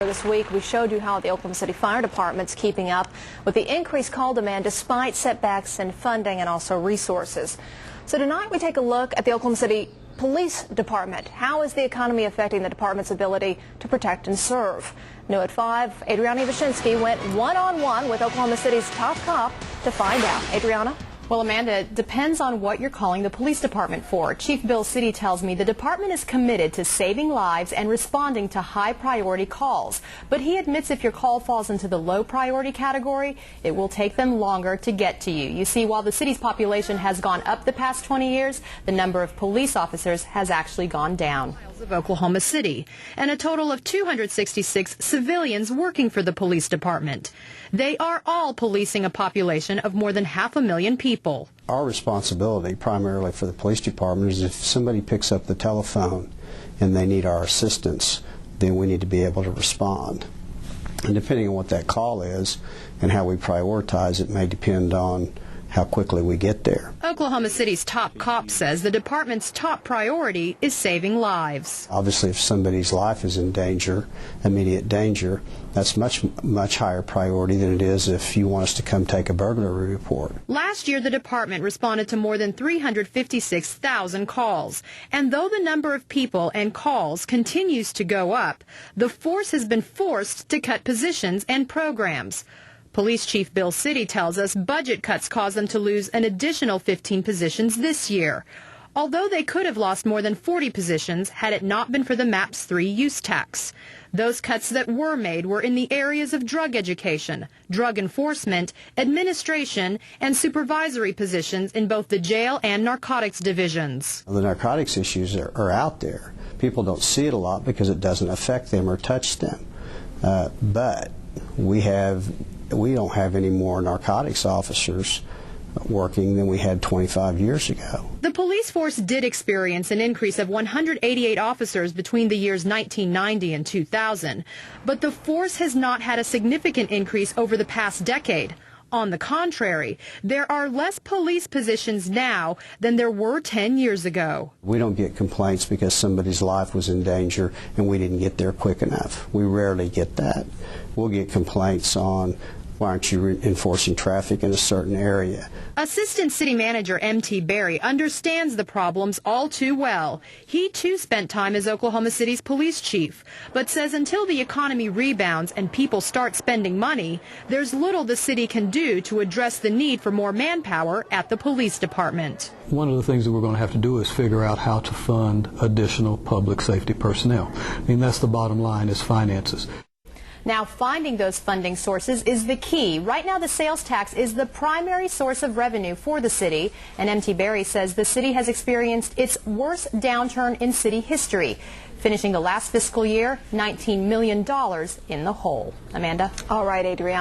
This week, we showed you how the Oklahoma City Fire Department's keeping up with the increased call demand despite setbacks in funding and also resources. So tonight, we take a look at the Oklahoma City Police Department. How is the economy affecting the department's ability to protect and serve? New at 5, Adriana Ivashinsky went one-on-one with Oklahoma City's top cop to find out. Adriana? Well, Amanda, it depends on what you're calling the police department for. Chief Bill City tells me the department is committed to saving lives and responding to high-priority calls. But he admits if your call falls into the low-priority category, it will take them longer to get to you. You see, while the city's population has gone up the past 20 years, the number of police officers has actually gone down. Of Oklahoma City, and a total of 266 civilians working for the police department. They are all policing a population of more than 500,000 people. Our responsibility primarily for the police department is if somebody picks up the telephone and they need our assistance, then we need to be able to respond. And depending on what that call is and how we prioritize, it may depend on how quickly we get there. Oklahoma City's top cop says the department's top priority is saving lives. Obviously, if somebody's life is in danger, immediate danger, that's much higher priority than it is if you want us to come take a burglary report. Last year, the department responded to more than 356,000 calls. And though the number of people and calls continues to go up, the force has been forced to cut positions and programs. Police Chief Bill City tells us budget cuts caused them to lose an additional 15 positions this year, although they could have lost more than 40 positions had it not been for the MAPS 3 use tax. Those cuts that were made were in the areas of drug education, drug enforcement, administration, and supervisory positions in both the jail and narcotics divisions. The narcotics issues are out there. People don't see it a lot because it doesn't affect them or touch them. But we don't have any more narcotics officers working than we had 25 years ago. The police force did experience an increase of 188 officers between the years 1990 and 2000, but the force has not had a significant increase over the past decade. On the contrary, there are less police positions now than there were 10 years ago. We don't get complaints because somebody's life was in danger and we didn't get there quick enough. We rarely get that. We'll get complaints on, why aren't you enforcing traffic in a certain area? Assistant City Manager M.T. Berry understands the problems all too well. He too spent time as Oklahoma City's police chief, but says until the economy rebounds and people start spending money, there's little the city can do to address the need for more manpower at the police department. One of the things that we're going to have to do is figure out how to fund additional public safety personnel. I mean, that's the bottom line, is finances. Now, finding those funding sources is the key. Right now, the sales tax is the primary source of revenue for the city, and M.T. Berry says the city has experienced its worst downturn in city history, finishing the last fiscal year $19 million in the hole. Amanda? All right, Adriana.